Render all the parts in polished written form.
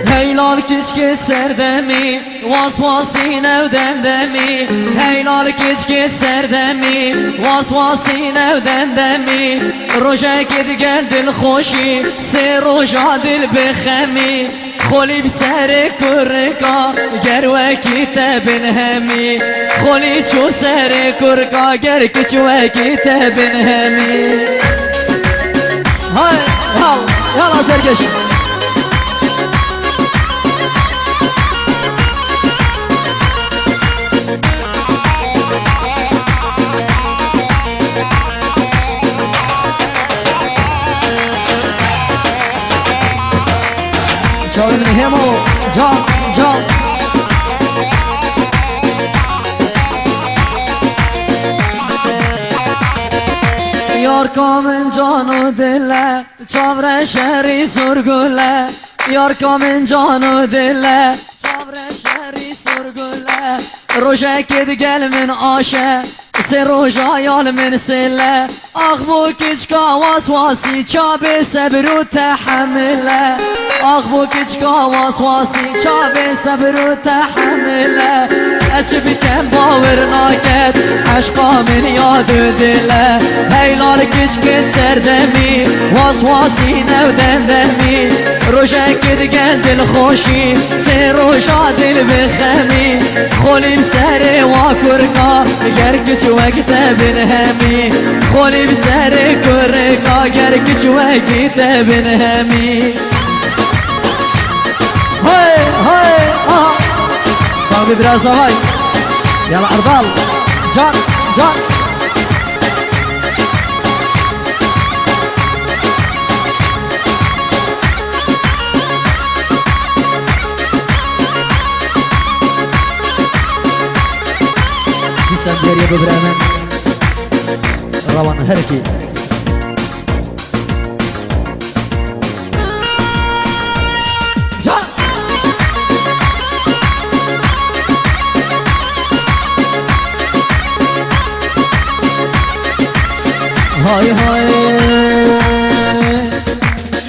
Heylal kiç serdemi Vasvasi nevdemdemi Heylal kiç serdemi Vasvasi nevdemdemi Roja gid gel dil خوشی Se roja dil bexemi خولی بسر کرکا گر وکی تبن همی خولی چو سر کرکا گر کچ وکی تبن همی های یالا سرکش چاوی من همو جان یار کامن جان و دله چاور شهری سرگله یار کامن جان و دله چاور شهری سرگله روشه کد گل من آشه سه روژا یال من سله آخ بو کچکا واسواسی چابه صبر و تحمله آخ بو کچکا واسواسی چابه صبر و تحمله اچ بیتم باور ناکد عشقا من یاد دله هیلال کچک سردمی واسواسی نودندمی روژه کد گل دل خوشی سه روژا دل بخمی خولیم سر واکرکا گر کچ وقت بن همي خولي بسر كركا گر کچ وقت بن همي هاي صاحب دراسة هاي يلا أربال جان سندير يا ببرامن روان هركي هاي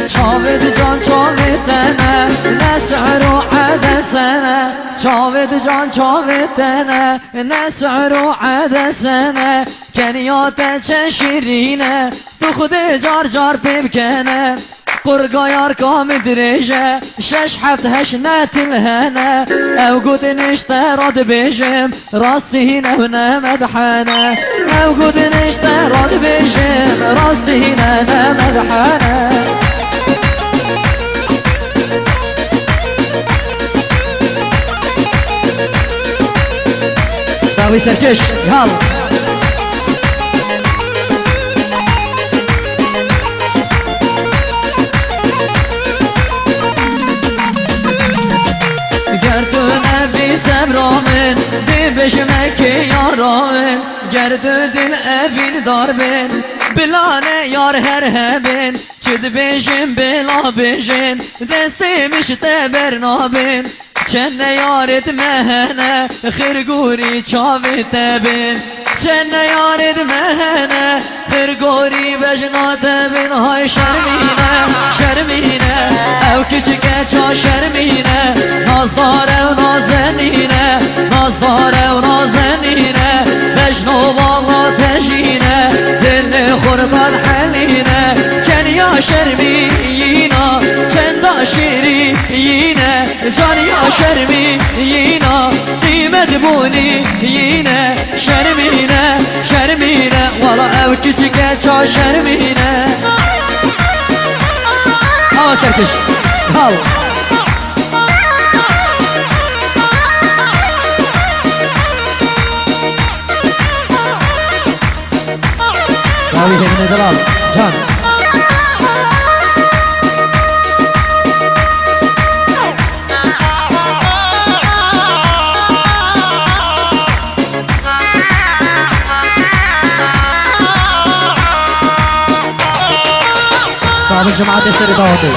چاود جان چاودنه نسعر و عدسنه چاود جان چاودنه نسعر و عدسنه کنیات چه شیرینه تو خود جار ببکنه قرقا یار کام درجه شش هفت هش نتلهنه او قد نشتراد بجم راسته نبنه مدحنه او قد نشتراد بجم راسته نبنه مدحنه ساوي سركش يلا گردونه بی سمرامن بی بشمک یارامن گرد دل اویل دار بین بلانه یار هر همین چد بشم بلا بشن دستی مشته برنابن چن یارد مهنه خرگوری چاوی تبین چن یارد مهنه خرگوری بجنا تبین های شرمینه او کچکه چا شرمینه نازداره و نازنینه نازداره و نازنینه بجنا والا تجینه دل خوربت حلینه کنیا شرمینه چند شیرینه جان یا شرمینه قیمت بونی یینه شرمینه والا او کچکه چا شرمینه ها سرکش ها ساوی همینه دلال جان صاحب الجماعة السري باوتي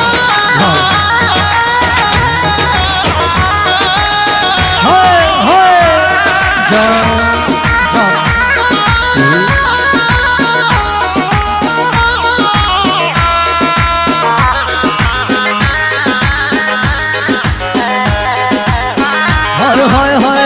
هاي جان های های